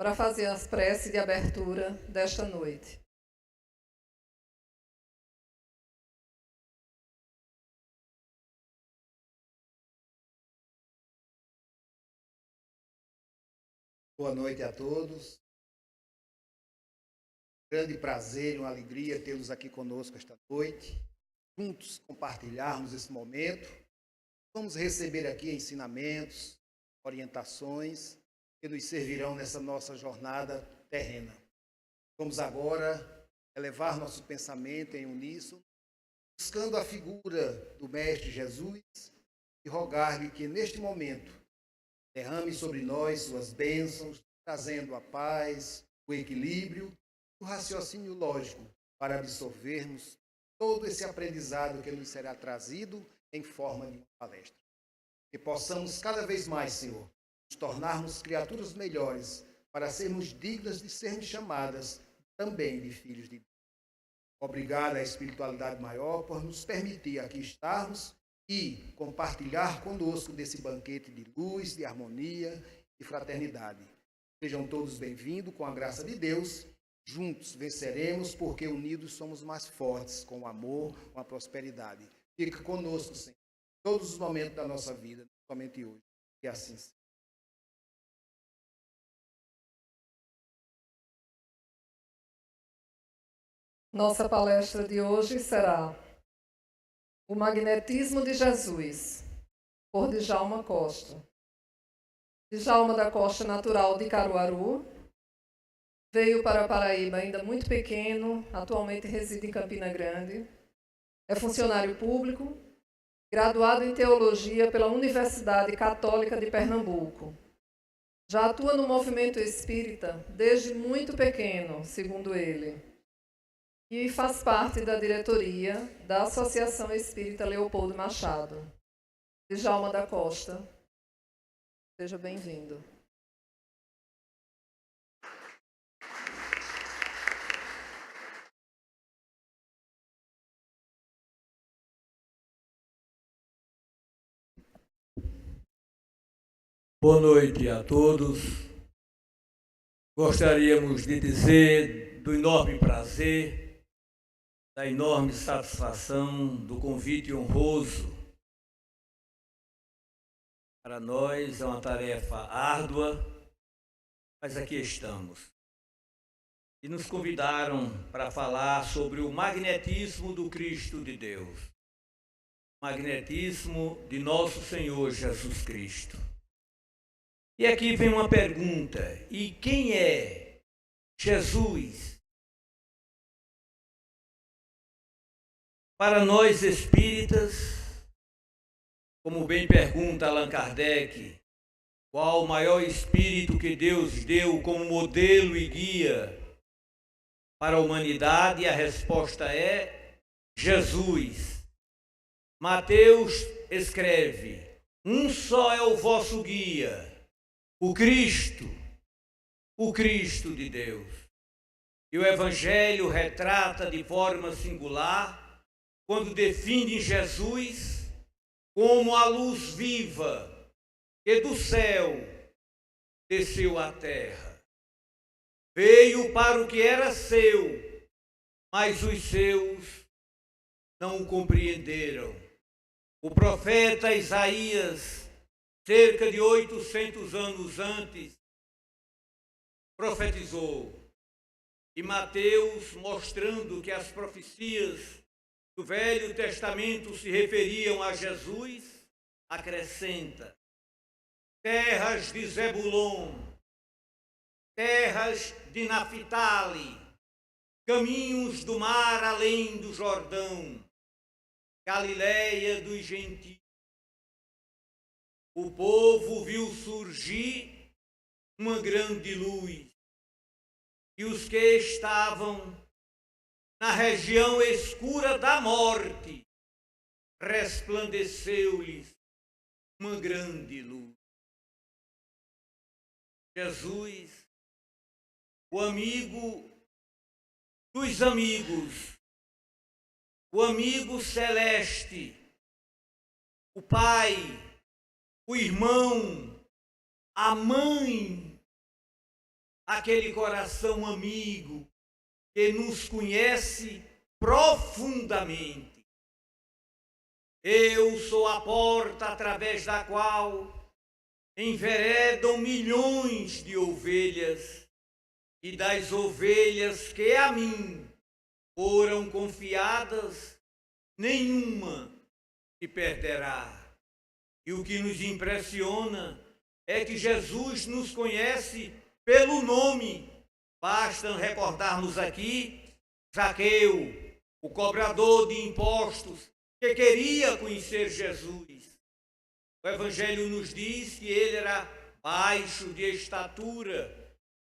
para fazer as preces de abertura desta noite. Boa noite a todos. Grande prazer e uma alegria tê-los aqui conosco esta noite. Juntos compartilharmos esse momento. Vamos receber aqui ensinamentos, orientações que nos servirão nessa nossa jornada terrena. Vamos agora elevar nosso pensamento em uníssono, buscando a figura do Mestre Jesus e rogar-lhe que neste momento derrame sobre nós suas bênçãos, trazendo a paz, o equilíbrio, o raciocínio lógico para absorvermos todo esse aprendizado que nos será trazido em forma de uma palestra. Que possamos cada vez mais, Senhor, nos tornarmos criaturas melhores para sermos dignas de sermos chamadas também de filhos de Deus. Obrigado à espiritualidade maior por nos permitir aqui estarmos e compartilhar conosco desse banquete de luz, de harmonia e fraternidade. Sejam todos bem-vindos, com a graça de Deus. Juntos venceremos, porque unidos somos mais fortes, com o amor, com a prosperidade. Fica conosco, Senhor, em todos os momentos da nossa vida, não somente hoje. E assim seja. Nossa palestra de hoje será O Magnetismo de Jesus, por Djalma Costa. Djalma da Costa, natural de Caruaru, veio para a Paraíba ainda muito pequeno, atualmente reside em Campina Grande. É funcionário público, graduado em Teologia pela Universidade Católica de Pernambuco. Já atua no movimento espírita desde muito pequeno, segundo ele, e faz parte da diretoria da Associação Espírita Leopoldo Machado. Djalma da Costa, seja bem-vindo. Boa noite a todos. Gostaríamos de dizer do enorme prazer, da enorme satisfação, do convite honroso. Para nós é uma tarefa árdua, mas aqui estamos. E nos convidaram para falar sobre o magnetismo do Cristo de Deus, o magnetismo de nosso Senhor Jesus Cristo. E aqui vem uma pergunta: e quem é Jesus? Para nós espíritas, como bem pergunta Allan Kardec, qual o maior espírito que Deus deu como modelo e guia para a humanidade? E a resposta é Jesus. Mateus escreve: um só é o vosso guia, o Cristo de Deus. E o Evangelho retrata de forma singular, quando define Jesus como a luz viva que do céu desceu à terra. Veio para o que era seu, mas os seus não o compreenderam. O profeta Isaías, cerca de 800 anos antes, profetizou. E Mateus, mostrando que as profecias do Velho Testamento se referiam a Jesus, acrescenta: terras de Zebulon, terras de Naphtali, caminhos do mar além do Jordão, Galileia dos gentios. O povo viu surgir uma grande luz, e os que estavam na região escura da morte, resplandeceu-lhes uma grande luz. Jesus, o amigo dos amigos, o amigo celeste, o Pai, o irmão, a mãe, aquele coração amigo que nos conhece profundamente. Eu sou a porta através da qual enveredam milhões de ovelhas, e das ovelhas que a mim foram confiadas, nenhuma se perderá. E o que nos impressiona é que Jesus nos conhece pelo nome. Basta recordarmos aqui Zaqueu, o cobrador de impostos, que queria conhecer Jesus. O Evangelho nos diz que ele era baixo de estatura,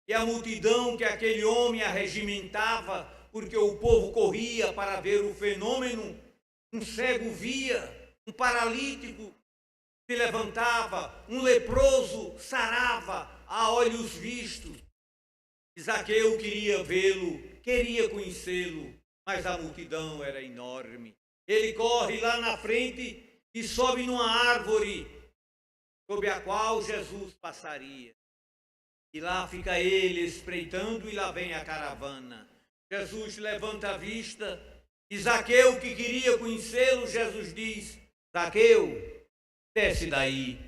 e a multidão que aquele homem arregimentava, porque o povo corria para ver o fenômeno, um cego via, um paralítico se levantava, um leproso sarava a olhos vistos. Zaqueu queria vê-lo, queria conhecê-lo, mas a multidão era enorme. Ele corre lá na frente e sobe numa árvore sobre a qual Jesus passaria. E lá fica ele espreitando, e lá vem a caravana. Jesus levanta a vista, e Zaqueu, que queria conhecê-lo, Jesus diz: Zaqueu, desce daí,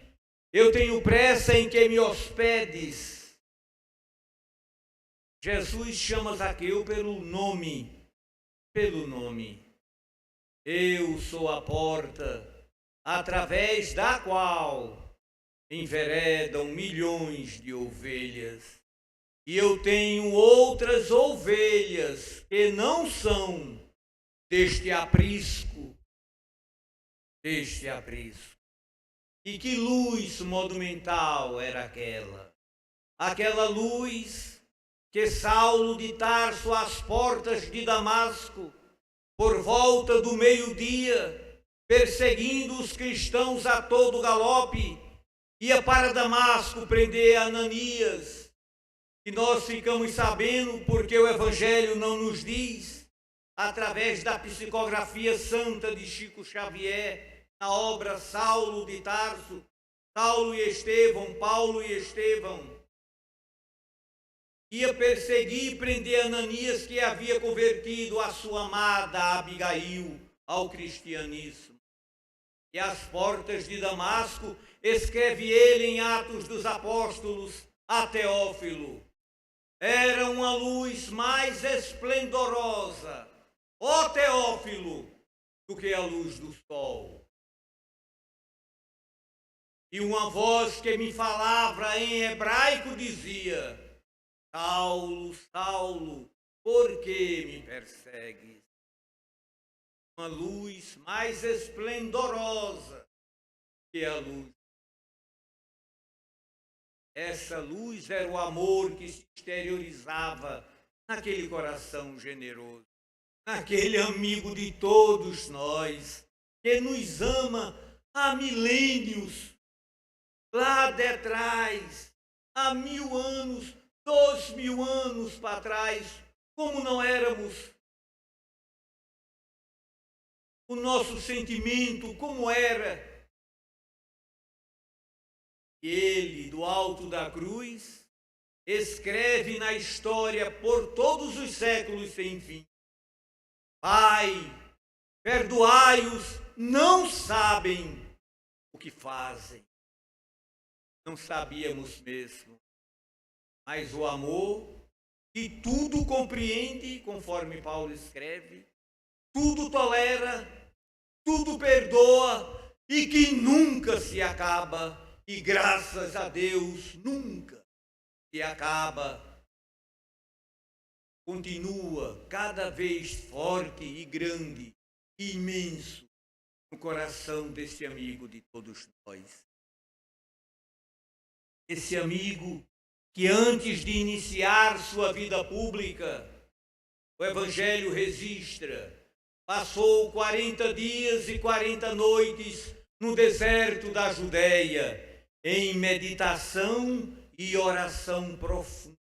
eu tenho pressa em que me hospedes. Jesus chama Zaqueu pelo nome. Eu sou a porta, através da qual enveredam milhões de ovelhas, e eu tenho outras ovelhas que não são deste aprisco. E que luz monumental era aquela? Aquela luz que Saulo de Tarso, às portas de Damasco, por volta do meio-dia, perseguindo os cristãos a todo galope, ia para Damasco prender Ananias, e nós ficamos sabendo, porque o Evangelho não nos diz, através da psicografia santa de Chico Xavier, na obra Saulo de Tarso, Saulo e Estevão, Paulo e Estevão, ia perseguir e prender Ananias, que havia convertido a sua amada Abigail ao cristianismo. E às portas de Damasco, escreve ele em Atos dos Apóstolos a Teófilo: era uma luz mais esplendorosa, ó Teófilo, do que a luz do sol. E uma voz que me falava em hebraico dizia: Saulo, Saulo, por que me persegues? Uma luz mais esplendorosa que a luz. Essa luz era o amor que se exteriorizava naquele coração generoso, naquele amigo de todos nós, que nos ama há milênios, lá de trás, há 1000 anos, 2000 anos para trás, como não éramos. O nosso sentimento, como era. Ele, do alto da cruz, escreve na história por todos os séculos sem fim: Pai, perdoai-os, não sabem o que fazem. Não sabíamos mesmo. Mas o amor, que tudo compreende, conforme Paulo escreve, tudo tolera, tudo perdoa e que nunca se acaba. E graças a Deus nunca se acaba. Continua cada vez forte e grande e imenso no coração desse amigo de todos nós. Esse amigo que antes de iniciar sua vida pública, o Evangelho registra, passou 40 dias e 40 noites no deserto da Judéia, em meditação e oração profunda.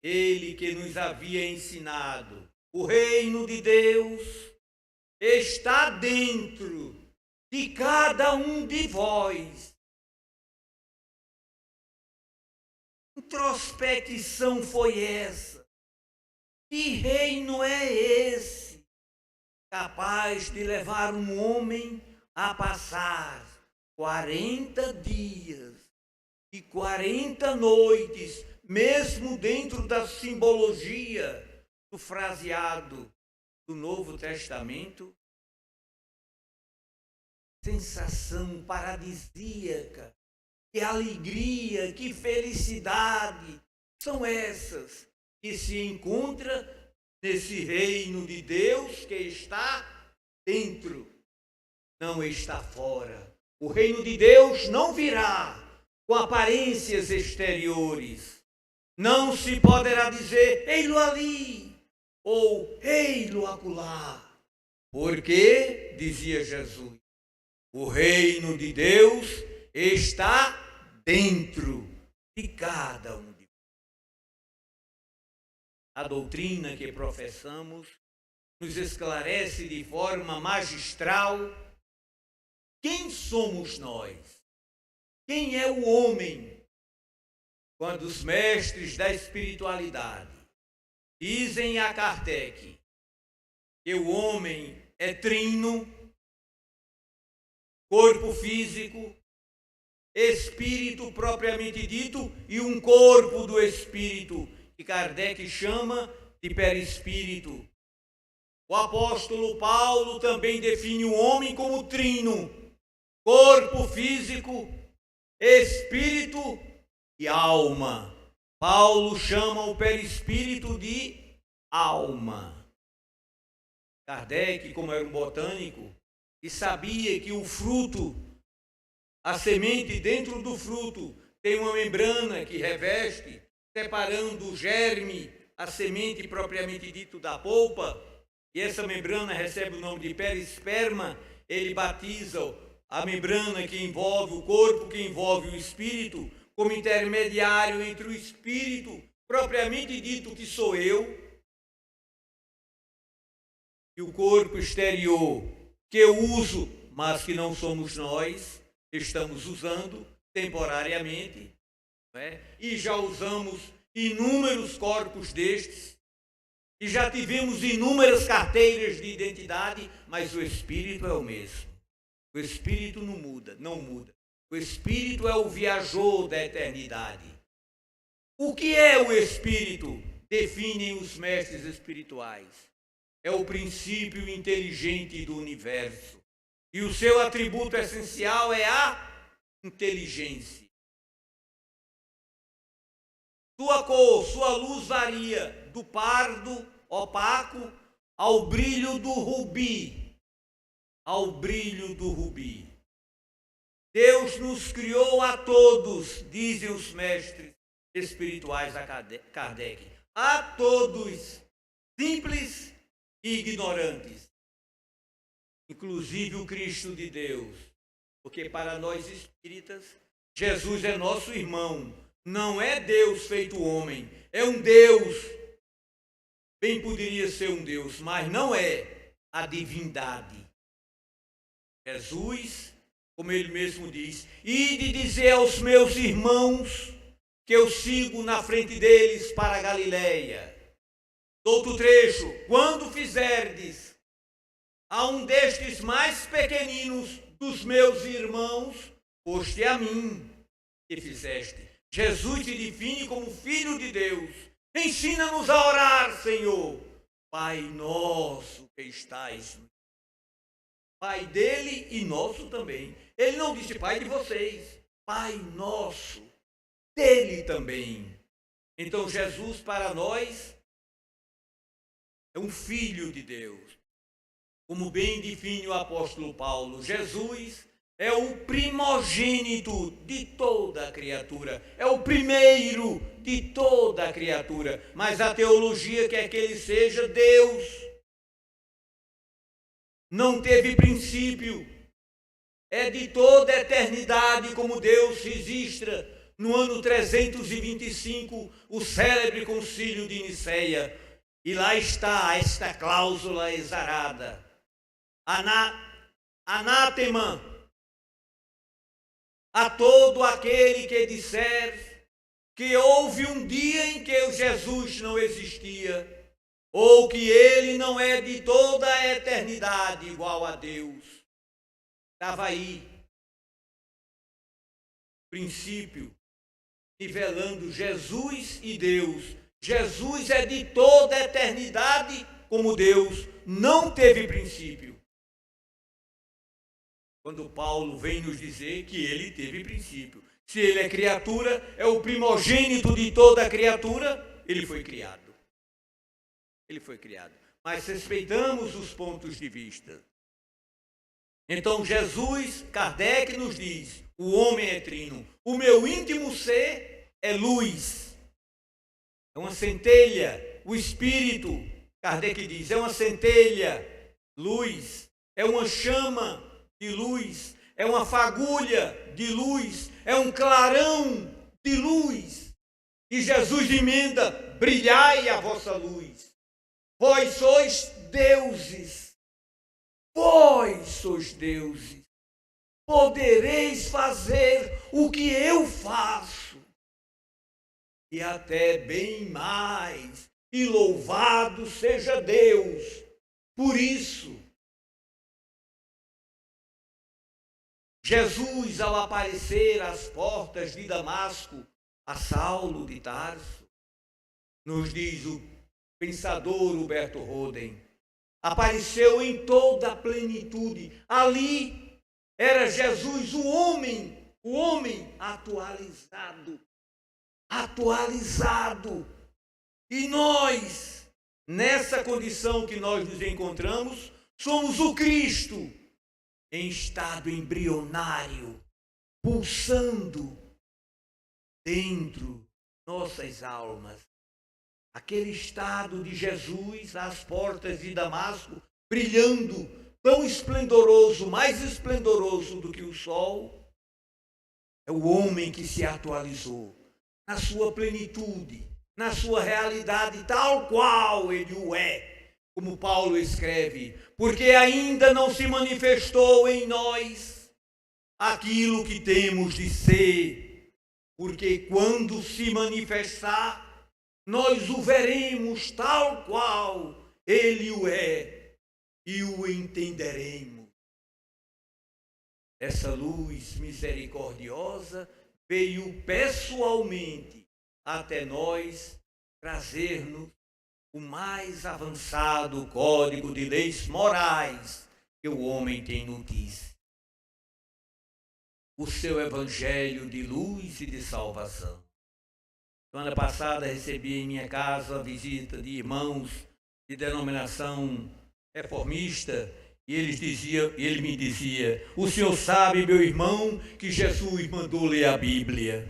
Ele que nos havia ensinado, o reino de Deus está dentro de cada um de vós. Não introspecção foi essa? Que reino é esse, capaz de levar um homem a passar 40 dias e 40 noites, mesmo dentro da simbologia do fraseado do Novo Testamento? Sensação paradisíaca, que alegria, que felicidade são essas que se encontra nesse reino de Deus que está dentro, não está fora. O reino de Deus não virá com aparências exteriores. Não se poderá dizer, ei-lo ali, ou ei-lo acolá. Porque, dizia Jesus, o reino de Deus está dentro de cada um de nós. A doutrina que professamos nos esclarece de forma magistral quem somos nós, quem é o homem, quando os mestres da espiritualidade dizem a Kardec que o homem é trino, corpo físico, espírito propriamente dito e um corpo do espírito, que Kardec chama de perispírito. O apóstolo Paulo também define o homem como trino, corpo físico, espírito e alma. Paulo chama o perispírito de alma. Kardec, como era um botânico, e sabia que o fruto, a semente dentro do fruto, tem uma membrana que reveste, separando o germe, a semente propriamente dito da polpa, e essa membrana recebe o nome de perisperma. Ele batiza a membrana que envolve o corpo, que envolve o espírito, como intermediário entre o espírito propriamente dito, que sou eu, e o corpo exterior, que eu uso, mas que não somos nós, estamos usando temporariamente, não é? E já usamos inúmeros corpos destes, e já tivemos inúmeras carteiras de identidade, mas o espírito é o mesmo. O espírito não muda, não muda. O espírito é o viajor da eternidade. O que é o espírito? Definem os mestres espirituais. É o princípio inteligente do universo. E o seu atributo essencial é a inteligência. Sua cor, sua luz varia do pardo opaco ao brilho do rubi. Ao brilho do rubi. Deus nos criou a todos, dizem os mestres espirituais a Kardec. A todos, simples e ignorantes, inclusive o Cristo de Deus, porque para nós espíritas, Jesus é nosso irmão, não é Deus feito homem, é um Deus, bem poderia ser um Deus, mas não é a divindade. Jesus, como ele mesmo diz, ide dizer aos meus irmãos que eu sigo na frente deles para a Galileia. Outro trecho, quando fizerdes a um destes mais pequeninos dos meus irmãos, foste a mim que fizeste. Jesus te define como filho de Deus. Ensina-nos a orar, Senhor. Pai nosso que estais no céu. Pai dele e nosso também. Ele não disse pai de vocês, Pai nosso, dele também. Então Jesus para nós é um filho de Deus. Como bem define o apóstolo Paulo, Jesus é o primogênito de toda a criatura, é o primeiro de toda a criatura, mas a teologia quer que ele seja Deus. Não teve princípio, é de toda a eternidade, como Deus registra no ano 325 o célebre concílio de Niceia. E lá está esta cláusula exarada. Anátema a todo aquele que disser que houve um dia em que o Jesus não existia, ou que ele não é de toda a eternidade igual a Deus. Estava aí, princípio, nivelando Jesus e Deus. Jesus é de toda a eternidade como Deus, não teve princípio. Quando Paulo vem nos dizer que ele teve princípio. Se ele é criatura, é o primogênito de toda a criatura, ele foi criado. Ele foi criado. Mas respeitamos os pontos de vista. Então Jesus, Kardec nos diz, o homem é trino. O meu íntimo ser é luz. É uma centelha. O espírito, Kardec diz, é uma centelha, luz. É uma chama de luz. É uma fagulha de luz. É um clarão de luz. E Jesus emenda, brilhai a vossa luz. Vós sois deuses. Vós sois deuses. Podereis fazer o que eu faço. E até bem mais. E louvado seja Deus. Por isso, Jesus, ao aparecer às portas de Damasco, a Saulo de Tarso, nos diz o pensador Huberto Roden, apareceu em toda a plenitude. Ali era Jesus, o homem atualizado. E nós, nessa condição que nós nos encontramos, somos o Cristo em estado embrionário, pulsando dentro nossas almas. Aquele estado de Jesus às portas de Damasco, brilhando, tão esplendoroso, mais esplendoroso do que o sol, é o homem que se atualizou na sua plenitude, na sua realidade tal qual ele o é, como Paulo escreve, porque ainda não se manifestou em nós aquilo que temos de ser, porque quando se manifestar, nós o veremos tal qual ele o é e o entenderemos. Essa luz misericordiosa veio pessoalmente até nós trazer-nos o mais avançado código de leis morais que o homem tem notícia. O seu evangelho de luz e de salvação. Semana passada recebi em minha casa a visita de irmãos de denominação reformista e ele me dizia, o senhor sabe, meu irmão, que Jesus mandou ler a Bíblia?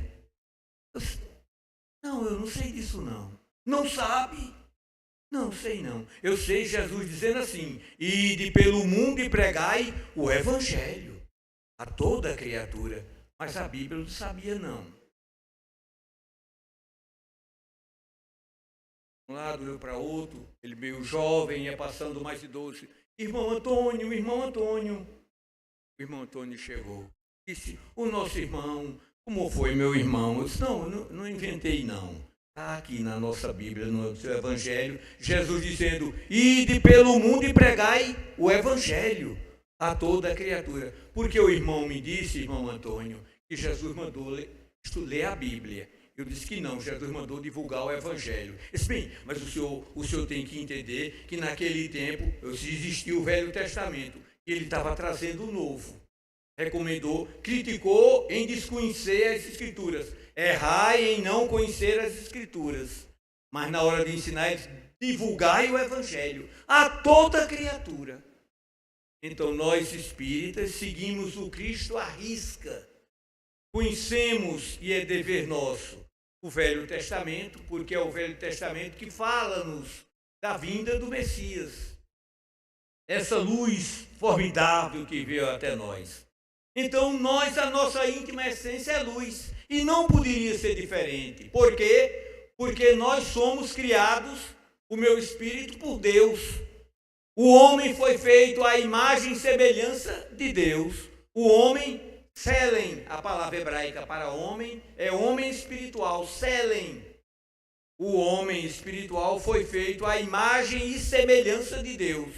Não, eu não sei disso não. Não sabe? Não sei não. Eu sei Jesus dizendo assim, ide pelo mundo e pregai o evangelho a toda criatura. Mas a Bíblia não sabia não. Um lado eu para outro, ele meio jovem, ia passando mais idoso. Irmão Antônio. O irmão Antônio chegou. Disse, o nosso irmão, como foi meu irmão? Eu disse, não inventei não. Está aqui na nossa Bíblia, no seu Evangelho, Jesus dizendo, ide pelo mundo e pregai o Evangelho a toda criatura. Porque o irmão me disse, irmão Antônio, que Jesus mandou ler a Bíblia. Eu disse que não, Jesus mandou divulgar o Evangelho. Eu disse, bem, mas o senhor tem que entender que naquele tempo existia o Velho Testamento e ele estava trazendo o Novo. Recomendou, criticou em desconhecer as Escrituras. Errai em não conhecer as Escrituras. Mas na hora de ensinar, ele disse, divulgai o Evangelho a toda criatura. Então nós espíritas seguimos o Cristo à risca. Conhecemos, e é dever nosso, o Velho Testamento, porque é o Velho Testamento que fala-nos da vinda do Messias. Essa luz formidável que veio até nós. Então, a nossa íntima essência é luz. E não poderia ser diferente. Por quê? Porque nós somos criados, o meu espírito, por Deus. O homem foi feito à imagem e semelhança de Deus. O homem, selem a palavra hebraica para homem é homem espiritual, Selem. O homem espiritual foi feito à imagem e semelhança de Deus.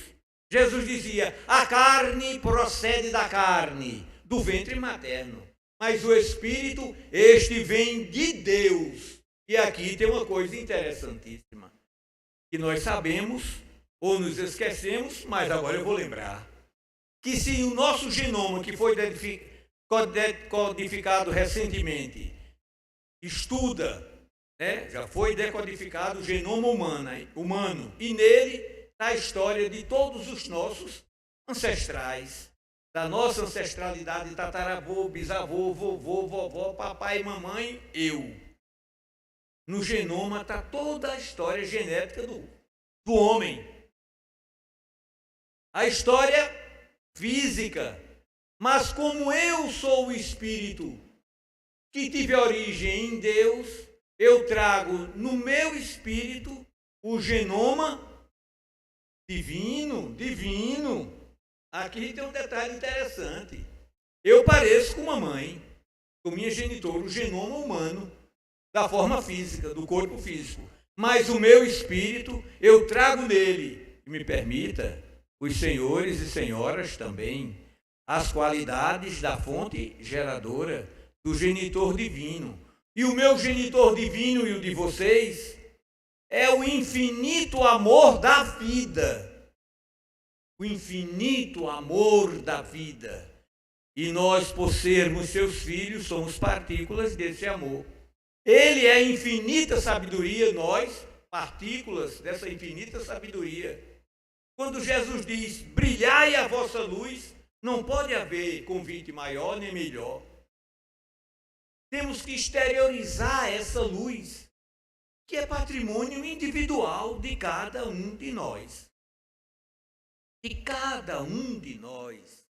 Jesus dizia: a carne procede da carne, do ventre materno, mas o espírito, este vem de Deus. E aqui tem uma coisa interessantíssima, que nós sabemos ou nos esquecemos, mas agora eu vou lembrar, que se o nosso genoma, que foi decodificado recentemente, estuda, já foi decodificado o genoma humano, e nele está a história de todos os nossos ancestrais, da nossa ancestralidade, tataravô, bisavô, vovô, vovó, papai, mamãe, eu. No genoma está toda a história genética do homem. A história física. Mas como eu sou o espírito que tive origem em Deus, eu trago no meu espírito o genoma divino. Aqui tem um detalhe interessante. Eu pareço com mamãe, com minha genitora, o genoma humano, da forma física, do corpo físico. Mas o meu espírito, eu trago nele, e me permita, os senhores e senhoras também, as qualidades da fonte geradora, do genitor divino. E o meu genitor divino e o de vocês é o infinito amor da vida. O infinito amor da vida. E nós, por sermos seus filhos, somos partículas desse amor. Ele é infinita sabedoria, nós, partículas dessa infinita sabedoria. Quando Jesus diz, brilhai a vossa luz, não pode haver convite maior nem melhor. Temos que exteriorizar essa luz, que é patrimônio individual de cada um de nós. De cada um de nós.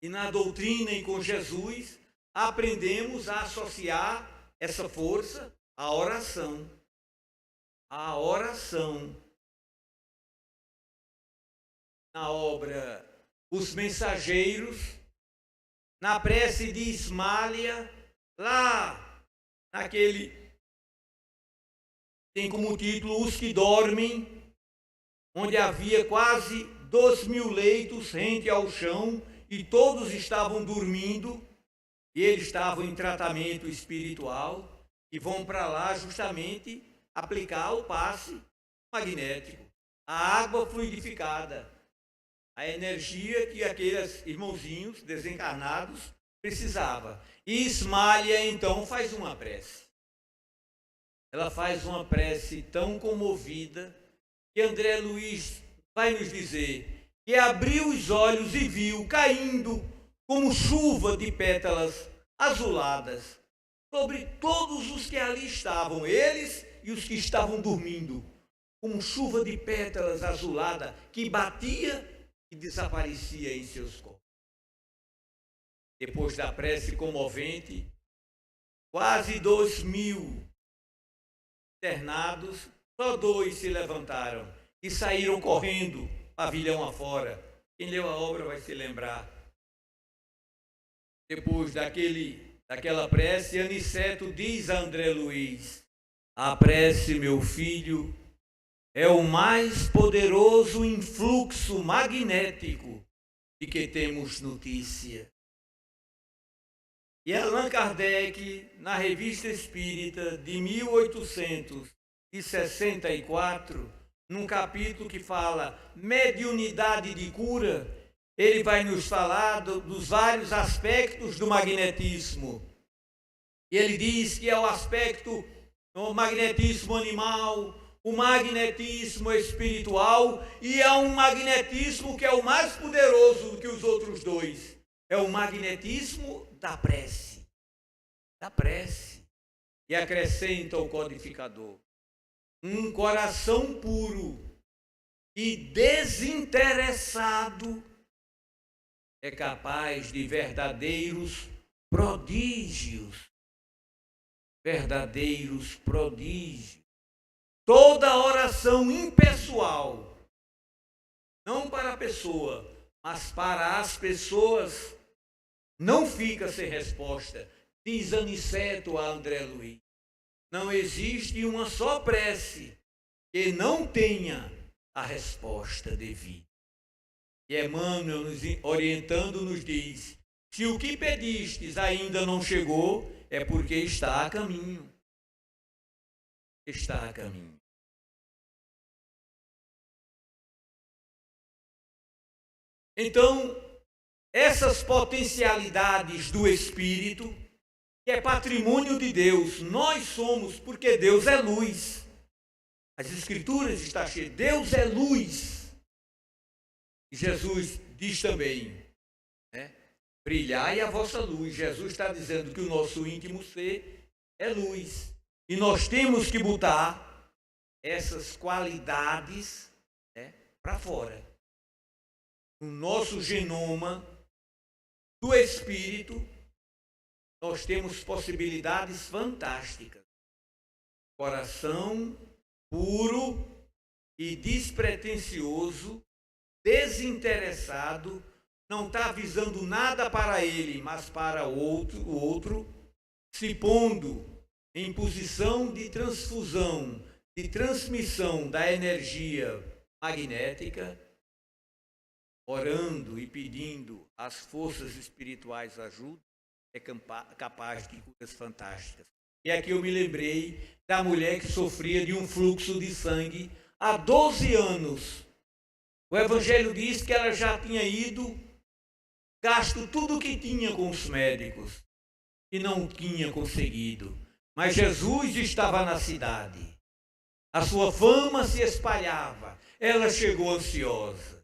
E na doutrina e com Jesus, aprendemos a associar essa força à oração. A oração. Na obra Os Mensageiros, na prece de Ismália, lá naquele, tem como título Os que Dormem, onde havia quase 2.000 leitos rente ao chão e todos estavam dormindo, e eles estavam em tratamento espiritual e vão para lá justamente aplicar o passe magnético, a água fluidificada, a energia que aqueles irmãozinhos desencarnados precisavam. E Ismália então faz uma prece. Ela faz uma prece tão comovida que André Luiz vai nos dizer que abriu os olhos e viu caindo como chuva de pétalas azuladas sobre todos os que ali estavam, eles e os que estavam dormindo, como chuva de pétalas azulada que batia e desaparecia em seus corpos. Depois da prece comovente, quase 2.000 internados, só 2 se levantaram e saíram correndo, pavilhão afora. Quem leu a obra vai se lembrar. Depois daquela prece, Aniceto diz a André Luiz: a prece, meu filho, é o mais poderoso influxo magnético de que temos notícia. E Allan Kardec, na Revista Espírita de 1864, num capítulo que fala mediunidade de cura, ele vai nos falar dos vários aspectos do magnetismo. E ele diz que é o aspecto do magnetismo animal, o magnetismo espiritual, e é um magnetismo que é o mais poderoso do que os outros dois. É o magnetismo da prece. Da prece. E acrescenta o codificador: um coração puro e desinteressado é capaz de verdadeiros prodígios. Verdadeiros prodígios. Toda oração impessoal, não para a pessoa, mas para as pessoas, não fica sem resposta. Diz Aniceto a André Luiz: não existe uma só prece que não tenha a resposta devida. E Emmanuel, nos orientando, nos diz: se o que pedistes ainda não chegou, é porque está a caminho. Está a caminho. Então, essas potencialidades do Espírito, que é patrimônio de Deus, nós somos, porque Deus é luz. As Escrituras estão cheias, Deus é luz. E Jesus diz também, né? Brilhai a vossa luz. Jesus está dizendo que o nosso íntimo ser é luz. E nós temos que botar essas qualidades, né, para fora. No nosso genoma do Espírito, nós temos possibilidades fantásticas. Coração puro e despretensioso, desinteressado, não está visando nada para ele, mas para o outro, se pondo em posição de transfusão, de transmissão da energia magnética, orando e pedindo às forças espirituais ajuda, é capaz de curas fantásticas. E aqui eu me lembrei da mulher que sofria de um fluxo de sangue há 12 anos. O Evangelho diz que ela já tinha gasto tudo o que tinha com os médicos e não tinha conseguido. Mas Jesus estava na cidade. A sua fama se espalhava. Ela chegou ansiosa.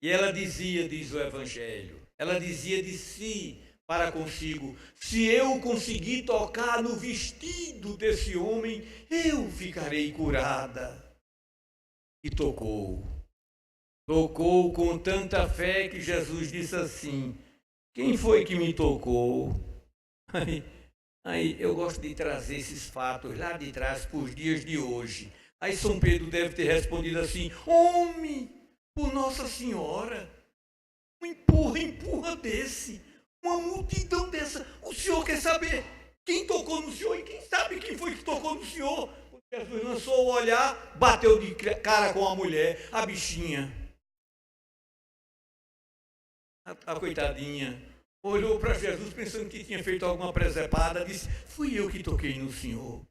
E ela dizia, diz o Evangelho, ela dizia de si para consigo: se eu conseguir tocar no vestido desse homem, eu ficarei curada. E tocou com tanta fé que Jesus disse assim: quem foi que me tocou? Aí eu gosto de trazer esses fatos lá de trás para os dias de hoje. Aí São Pedro deve ter respondido assim: homem, por Nossa Senhora, um empurra desse, uma multidão dessa, o senhor quer saber quem tocou no senhor? E quem sabe quem foi que tocou no senhor? Jesus lançou o olhar, bateu de cara com a mulher, a bichinha. A coitadinha olhou para Jesus pensando que tinha feito alguma presepada, disse: fui eu que toquei no senhor.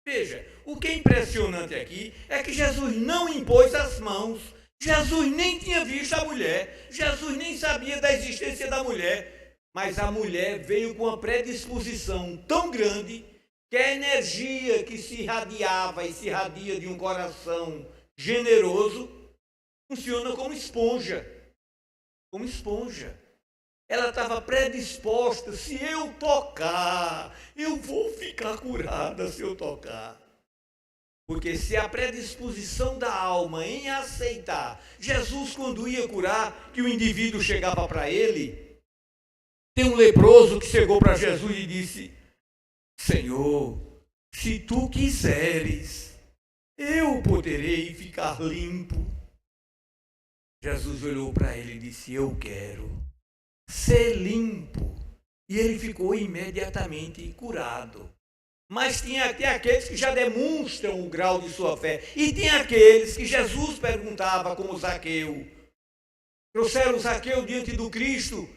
Veja, o que é impressionante aqui é que Jesus não impôs as mãos. Jesus nem tinha visto a mulher. Jesus nem sabia da existência da mulher. Mas a mulher veio com uma predisposição tão grande que a energia que se irradiava e se irradia de um coração generoso funciona como esponja. Ela estava predisposta: se eu tocar, eu vou ficar curada se eu tocar. Porque se a predisposição da alma em aceitar, Jesus quando ia curar, que o indivíduo chegava para ele, tem um leproso que chegou para Jesus e disse: Senhor, se tu quiseres, eu poderei ficar limpo. Jesus olhou para ele e disse: eu quero ser limpo. E ele ficou imediatamente curado. Mas tinha até aqueles que já demonstram o grau de sua fé. E tinha aqueles que Jesus perguntava, como Zaqueu. Trouxeram Zaqueu diante do Cristo.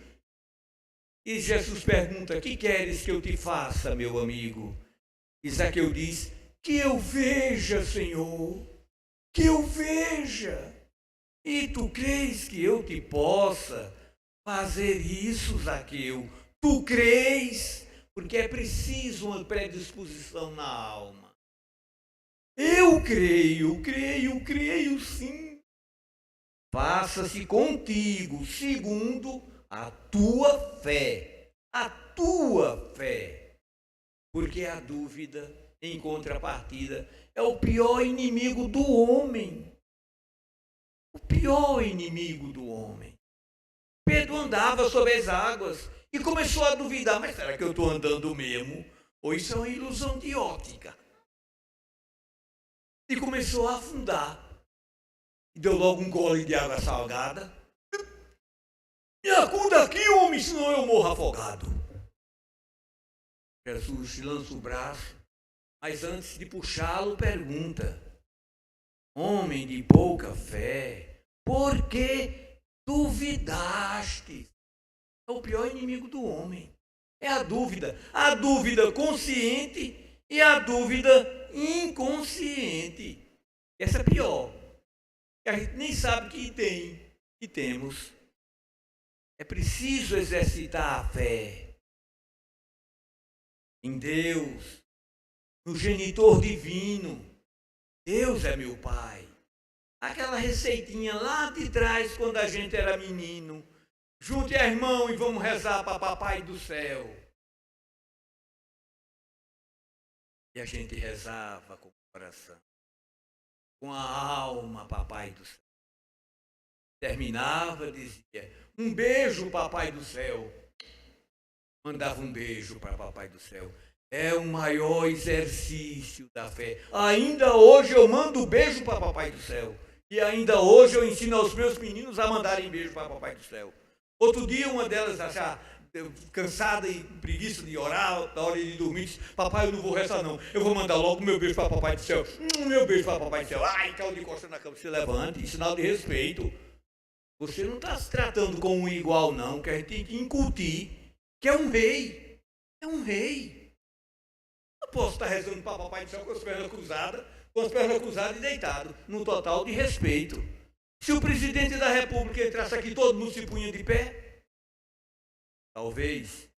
E Jesus pergunta: que queres que eu te faça, meu amigo? E Zaqueu diz: que eu veja, Senhor, que eu veja. E tu crês que eu te possa fazer isso, Zaqueu? Tu crês? Porque é preciso uma predisposição na alma. Eu creio sim. Faça-se contigo segundo a tua fé. A tua fé. Porque a dúvida, em contrapartida, é o pior inimigo do homem. O pior inimigo do homem. Pedro andava sobre as águas e começou a duvidar: mas será que eu estou andando mesmo? Ou isso é uma ilusão de ótica? E começou a afundar. E deu logo um gole de água salgada. daqui, homem, senão eu morro afogado. Jesus lança o braço, mas antes de puxá-lo, pergunta: homem de pouca fé, por que duvidaste? É o pior inimigo do homem. É a dúvida consciente e a dúvida inconsciente. Essa é pior. A gente nem sabe que temos. É preciso exercitar a fé em Deus, no genitor divino. Deus é meu Pai. Aquela receitinha lá de trás, quando a gente era menino. Junte a irmão e vamos rezar para Papai do Céu. E a gente rezava com o coração, com a alma, Papai do Céu. Terminava, dizia: um beijo, Papai do Céu. Mandava um beijo para Papai do Céu. É o maior exercício da fé. Ainda hoje eu mando um beijo para Papai do Céu. E ainda hoje eu ensino aos meus meninos a mandarem beijo para Papai do Céu. Outro dia uma delas achar cansada e preguiça de orar, na hora de dormir, disse: papai, eu não vou rezar não, eu vou mandar logo meu beijo para Papai do Céu. Meu beijo para Papai do Céu. Ai, caiu de costa na cama, se levante, sinal de respeito. Você não está se tratando com um igual não, que a gente tem que incutir, que é um rei. É um rei. Eu posso estar rezando para Papai do Céu com as pernas cruzadas e deitado, num total de respeito. Se o presidente da República entrasse aqui, todo mundo se punha de pé? Talvez.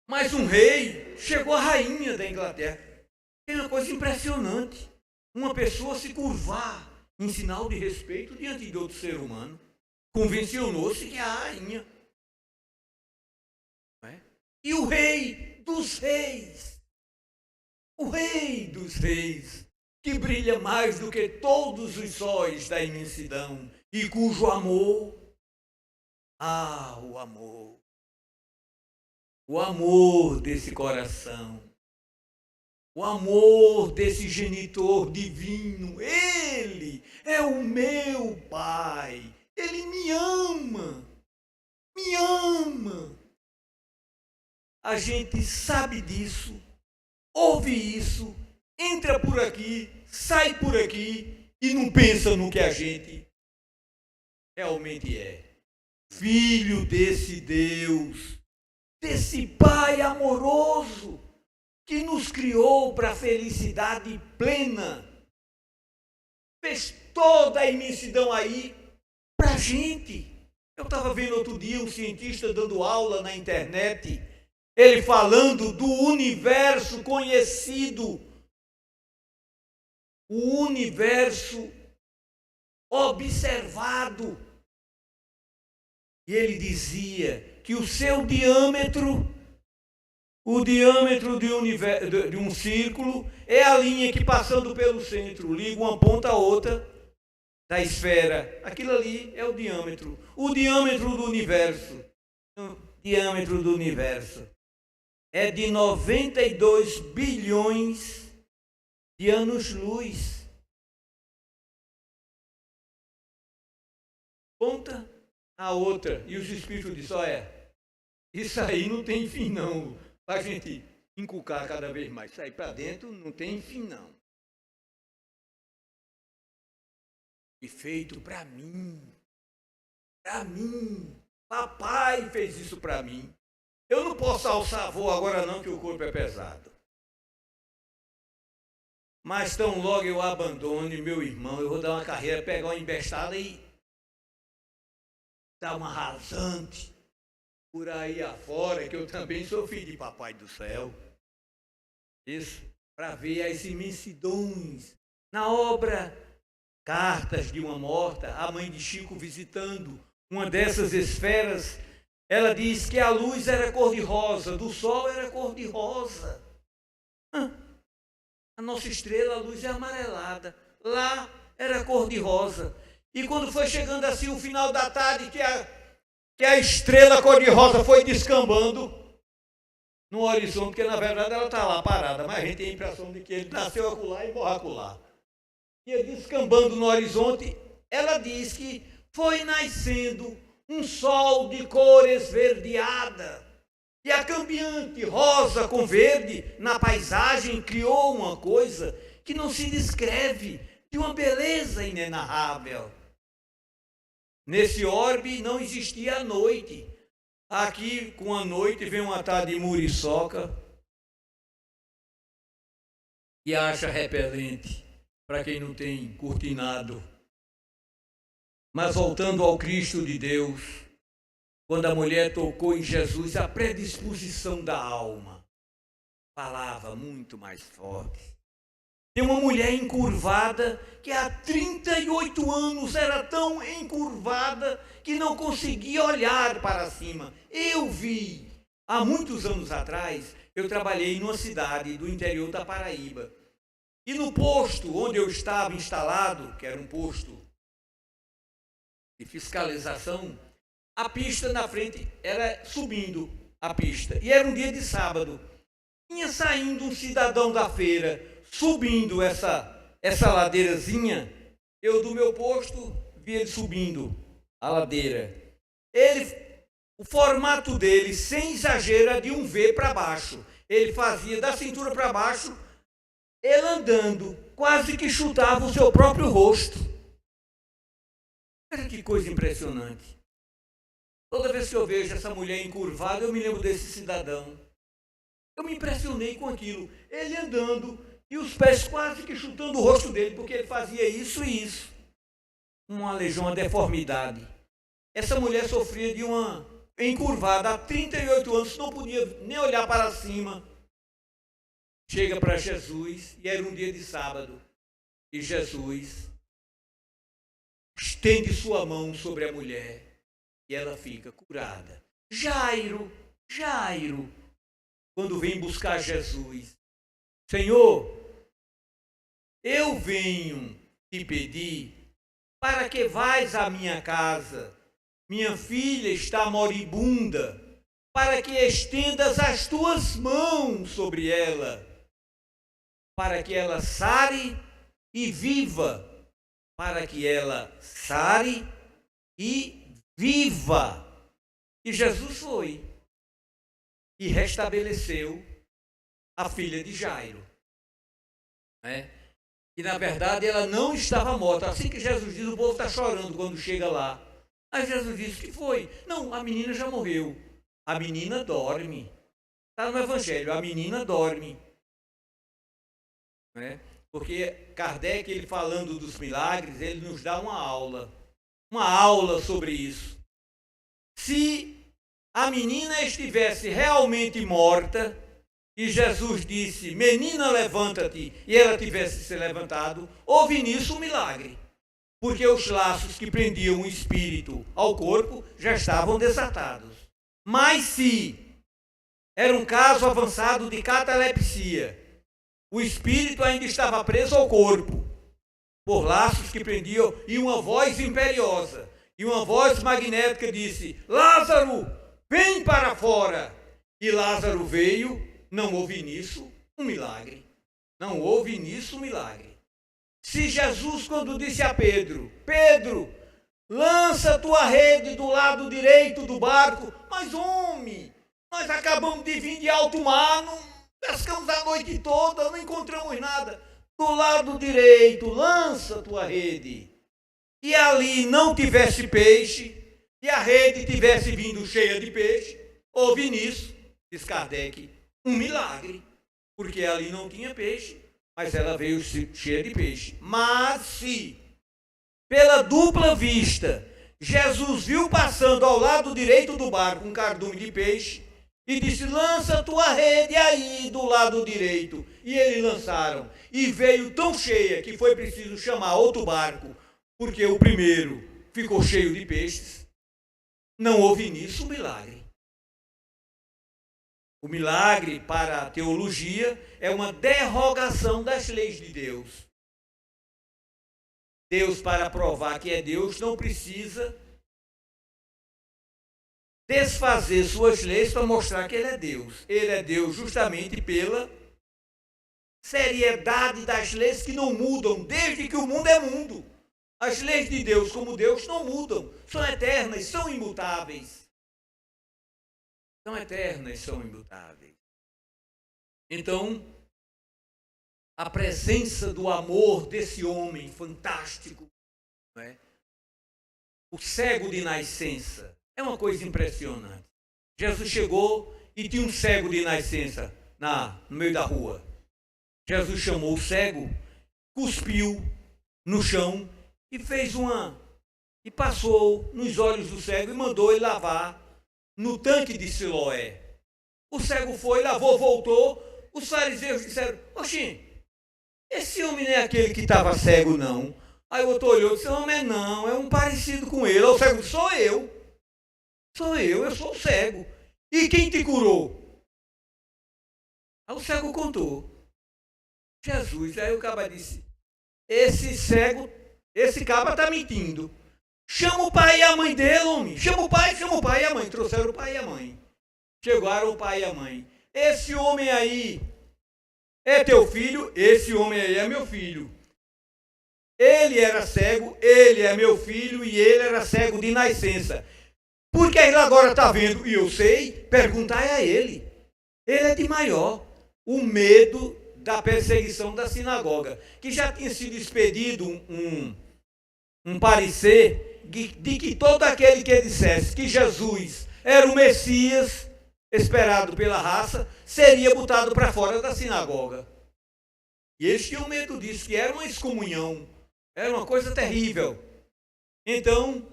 Mas um rei, chegou a rainha da Inglaterra. É uma coisa impressionante. Uma pessoa se curvar em sinal de respeito diante de outro ser humano. Convencionou-se que é a rainha. Não é? E o rei dos reis. O rei dos reis, que brilha mais do que todos os sóis da imensidão e cujo amor, o amor desse coração, o amor desse genitor divino, ele é o meu Pai, ele me ama. A gente sabe disso. Ouve isso, entra por aqui, sai por aqui e não pensa no que a gente realmente é. Filho desse Deus, desse Pai amoroso que nos criou para a felicidade plena. Fez toda a imensidão aí para a gente. Eu estava vendo outro dia um cientista dando aula na internet, ele falando do universo conhecido, o universo observado. E ele dizia que o seu diâmetro, o diâmetro de um círculo, é a linha que, passando pelo centro, liga uma ponta a outra da esfera. Aquilo ali é o diâmetro. O diâmetro do universo. O diâmetro do universo é de 92 bilhões de anos-luz. Ponta a outra. E os espíritos dizem: olha, isso aí não tem fim não. Para a gente inculcar cada vez mais. Sair para dentro não tem fim não. E feito para mim. Para mim. Papai fez isso para mim. Eu não posso alçar voo agora não, que o corpo é pesado. Mas tão logo eu abandone meu irmão, eu vou dar uma carreira, pegar uma embestada e dar uma rasante por aí afora, que eu também sou filho de Papai do Céu. Isso, para ver as imensidões. Na obra Cartas de uma Morta, a mãe de Chico visitando uma dessas esferas, ela diz que a luz era cor-de-rosa, do sol era cor-de-rosa. A nossa estrela, a luz é amarelada. Lá era cor-de-rosa. E quando foi chegando assim o final da tarde, que a estrela cor-de-rosa foi descambando no horizonte, porque na verdade ela está lá parada, mas a gente tem a impressão de que ele nasceu acolá e morreu acolá. ia descambando no horizonte, ela diz que foi nascendo um sol de cor esverdeada. E a cambiante rosa com verde na paisagem criou uma coisa que não se descreve, de uma beleza inenarrável. Nesse orbe não existia a noite. Aqui, com a noite, vem uma tal de muriçoca que acha repelente para quem não tem cortinado. Mas voltando ao Cristo de Deus, quando a mulher tocou em Jesus, a predisposição da alma falava muito mais forte. Tem uma mulher encurvada que há 38 anos era tão encurvada que não conseguia olhar para cima. Eu vi, há muitos anos atrás, eu trabalhei numa cidade do interior da Paraíba. E no posto onde eu estava instalado, que era um posto de fiscalização, a pista na frente era subindo a pista. E era um dia de sábado. Tinha saindo um cidadão da feira, subindo essa ladeirazinha. Eu, do meu posto, vi ele subindo a ladeira. O formato dele, sem exagero, era de um V para baixo. Ele fazia da cintura para baixo, ele andando, quase que chutava o seu próprio rosto. Olha que coisa impressionante. Toda vez que eu vejo essa mulher encurvada, eu me lembro desse cidadão. Eu me impressionei com aquilo. Ele andando e os pés quase que chutando o rosto dele, porque ele fazia isso e isso. Uma legião, uma deformidade. Essa mulher sofria de uma encurvada há 38 anos, não podia nem olhar para cima. Chega para Jesus, e era um dia de sábado, e Jesus estende sua mão sobre a mulher, e ela fica curada. Jairo, quando vem buscar Jesus, Senhor, eu venho te pedir para que vais à minha casa, minha filha está moribunda, para que estendas as tuas mãos sobre ela, para que ela sare e viva, para que ela sare e viva. E Jesus foi e restabeleceu a filha de Jairo. E na verdade ela não estava morta. Assim que Jesus diz, o povo está chorando quando chega lá. Aí Jesus disse, que foi? Não, a menina já morreu. A menina dorme. Está no Evangelho, a menina dorme. Porque Kardec, ele falando dos milagres, ele nos dá uma aula sobre isso. Se a menina estivesse realmente morta, e Jesus disse, menina, levanta-te, e ela tivesse se levantado, houve nisso um milagre. Porque os laços que prendiam o espírito ao corpo já estavam desatados. Mas se era um caso avançado de catalepsia, o espírito ainda estava preso ao corpo, por laços que prendiam, e uma voz imperiosa, e uma voz magnética disse, Lázaro, vem para fora. E Lázaro veio, não houve nisso um milagre. Não houve nisso um milagre. Se Jesus, quando disse a Pedro, Pedro, lança tua rede do lado direito do barco, mas homem, nós acabamos de vir de alto mar, não pescamos a noite toda, não encontramos nada. Do lado direito, lança tua rede. E ali não tivesse peixe, e a rede tivesse vindo cheia de peixe, houve nisso, diz Kardec, um milagre, porque ali não tinha peixe, mas ela veio cheia de peixe. Mas se, pela dupla vista, Jesus viu passando ao lado direito do barco um cardume de peixe, e disse, lança tua rede aí do lado direito. E eles lançaram. E veio tão cheia que foi preciso chamar outro barco, porque o primeiro ficou cheio de peixes. Não houve nisso um milagre. O milagre, para a teologia, é uma derrogação das leis de Deus. Deus, para provar que é Deus, não precisa desfazer suas leis para mostrar que Ele é Deus. Ele é Deus justamente pela seriedade das leis que não mudam desde que o mundo é mundo. As leis de Deus, como Deus, não mudam, são eternas, são imutáveis. São eternas, são imutáveis. Então, a presença do amor desse homem fantástico, não é? O cego de nascença, é uma coisa impressionante. Jesus chegou e tinha um cego de nascença no meio da rua. Jesus chamou o cego, cuspiu no chão e e passou nos olhos do cego e mandou ele lavar no tanque de Siloé. O cego foi, lavou, voltou. Os fariseus disseram: oxi, esse homem não é aquele que estava cego, não. Aí o outro olhou e disse: homem, não, é um parecido com ele. Aí o cego disse: sou eu, eu sou o cego. E quem te curou? Aí o cego contou: Jesus. Aí o caba disse: esse caba está mentindo. Chama o pai e a mãe dele, homem. Chama o pai e a mãe. Trouxeram o pai e a mãe. Chegaram o pai e a mãe. Esse homem aí é teu filho? Esse homem aí é meu filho. Ele era cego, ele é meu filho e ele era cego de nascença. Porque ele agora está vendo, e eu sei, perguntai a ele. Ele é de maior. O medo da perseguição da sinagoga, que já tinha sido expedido um parecer de que todo aquele que dissesse que Jesus era o Messias esperado pela raça seria botado para fora da sinagoga. E eles tinham medo disso, que era uma excomunhão, era uma coisa terrível. Então,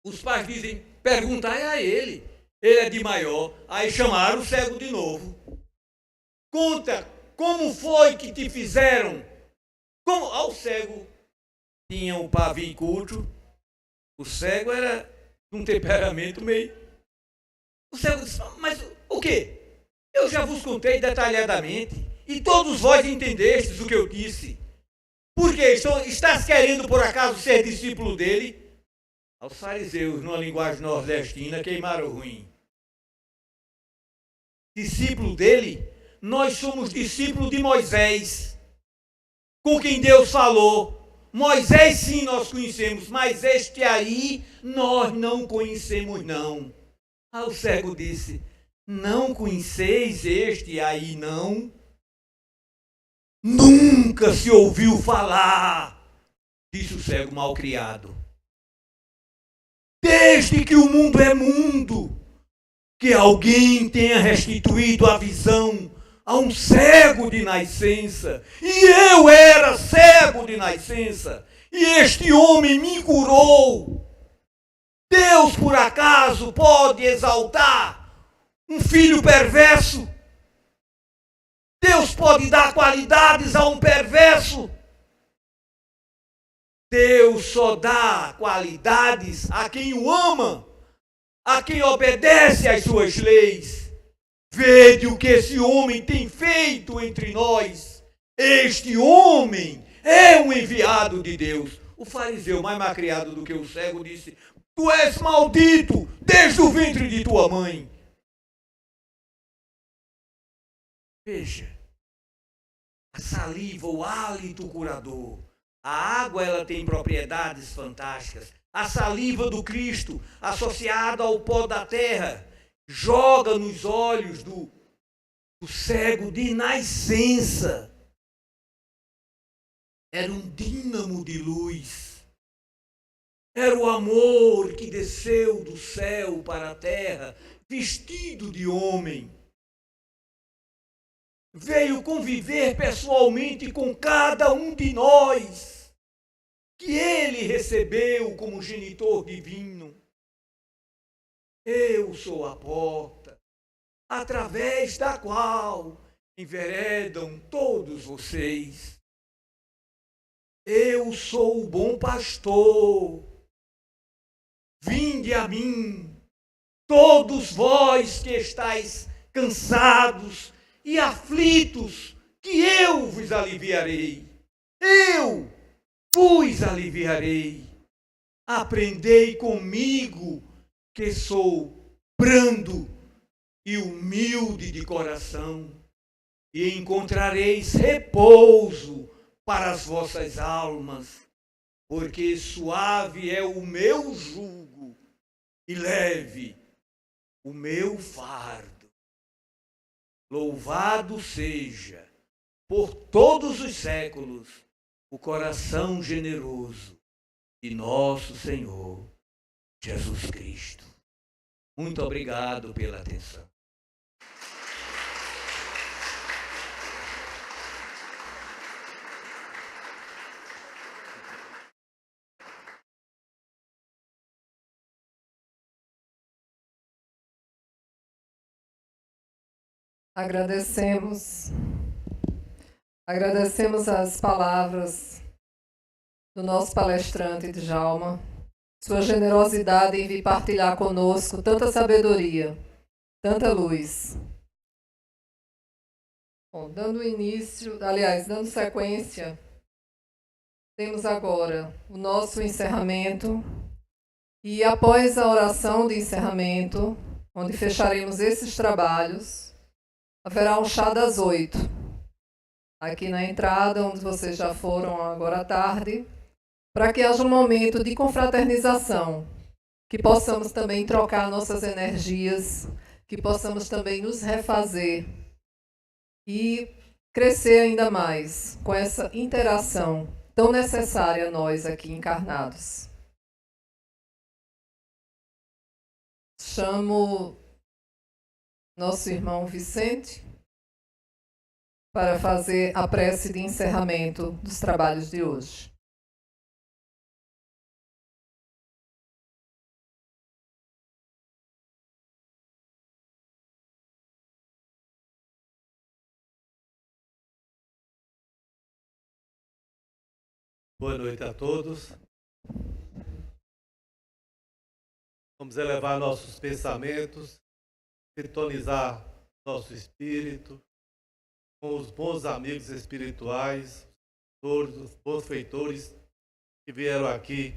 os pais dizem: perguntai a ele, ele é de maior. Aí chamaram o cego de novo. Conta, como foi que te fizeram? Como? O cego tinha um pavio curto. O cego era de um temperamento meio... O cego disse: mas o quê? Eu já vos contei detalhadamente e todos vós entendestes o que eu disse. Por quê? Estás querendo por acaso ser discípulo dele? Aos fariseus, numa linguagem nordestina, queimaram ruim. Discípulo dele? Nós somos discípulos de Moisés, com quem Deus falou. Moisés sim nós conhecemos, mas este aí nós não conhecemos não. Aí o cego disse: não conheceis este aí não? Nunca se ouviu falar, disse o cego malcriado. Desde que o mundo é mundo, que alguém tenha restituído a visão a um cego de nascença. E eu era cego de nascença, e este homem me curou. Deus, por acaso, pode exaltar um filho perverso? Deus pode dar qualidades a um perverso? Deus só dá qualidades a quem o ama, a quem obedece às suas leis. Vede o que esse homem tem feito entre nós. Este homem é um enviado de Deus. O fariseu, mais malcriado do que o cego, disse: tu és maldito desde o ventre de tua mãe. Veja, a saliva, o hálito curador. A água, ela tem propriedades fantásticas. A saliva do Cristo, associada ao pó da terra, joga nos olhos do cego de nascença. Era um dínamo de luz. Era o amor que desceu do céu para a terra, vestido de homem. Veio conviver pessoalmente com cada um de nós, que ele recebeu como genitor divino. Eu sou a porta, através da qual enveredam todos vocês. Eu sou o bom pastor. Vinde a mim, todos vós que estáis cansados e aflitos, que eu vos aliviarei. Eu vos aliviarei. Aprendei comigo, que sou brando e humilde de coração, e encontrareis repouso para as vossas almas, porque suave é o meu jugo e leve o meu fardo. Louvado seja por todos os séculos o coração generoso de nosso Senhor Jesus Cristo. Muito obrigado pela atenção. Agradecemos as palavras do nosso palestrante Djalma, sua generosidade em vir partilhar conosco tanta sabedoria, tanta luz. Bom, dando sequência, temos agora o nosso encerramento e após a oração de encerramento, onde fecharemos esses trabalhos, haverá um chá das 8, aqui na entrada, onde vocês já foram agora à tarde, para que haja um momento de confraternização, que possamos também trocar nossas energias, que possamos também nos refazer e crescer ainda mais com essa interação tão necessária a nós aqui encarnados. Chamo nosso irmão Vicente para fazer a prece de encerramento dos trabalhos de hoje. Boa noite a todos. Vamos elevar nossos pensamentos, sintonizar nosso espírito com os bons amigos espirituais, todos os bons feitores que vieram aqui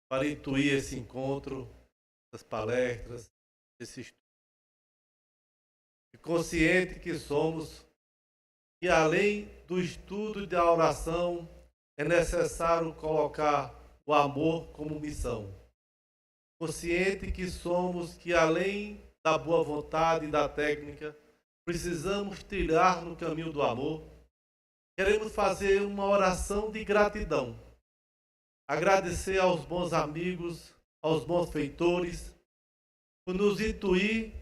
para intuir esse encontro, essas palestras, esse estudo. E consciente que somos, que além do estudo e da oração, é necessário colocar o amor como missão. Consciente que somos, que além da boa vontade e da técnica, precisamos trilhar no caminho do amor. Queremos fazer uma oração de gratidão. Agradecer aos bons amigos, aos bons feitores, por nos intuir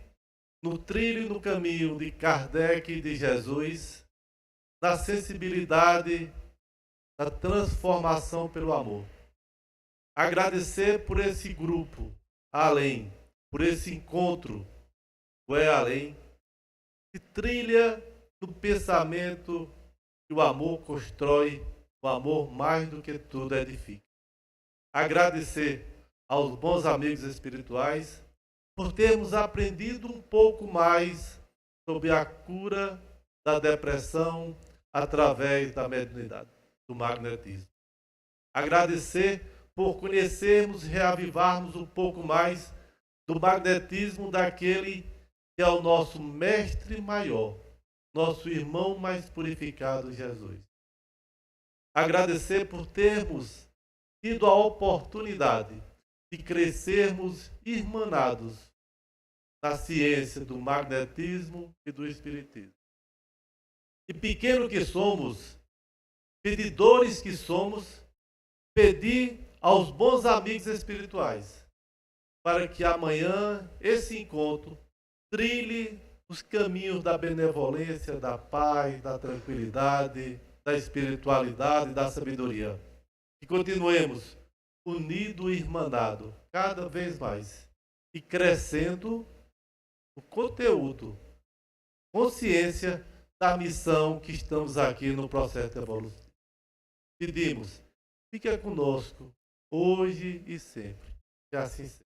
no trilho e no caminho de Kardec e de Jesus, na sensibilidade da transformação pelo amor. Agradecer por esse grupo, além, por esse encontro, o É Além, que trilha no pensamento que o amor constrói, o amor mais do que tudo edifica. Agradecer aos bons amigos espirituais por termos aprendido um pouco mais sobre a cura da depressão através da mediunidade, do magnetismo. Agradecer por conhecermos e reavivarmos um pouco mais do magnetismo daquele que é o nosso mestre maior, nosso irmão mais purificado, Jesus. Agradecer por termos tido a oportunidade de crescermos irmanados na ciência do magnetismo e do espiritismo. E pequeno que somos, pedidores que somos, pedir aos bons amigos espirituais para que amanhã esse encontro trilhe os caminhos da benevolência, da paz, da tranquilidade, da espiritualidade, da sabedoria. E continuemos unido e irmanado cada vez mais e crescendo o conteúdo, consciência da missão que estamos aqui no processo de evolução. Pedimos, fique conosco hoje e sempre. Que assim seja.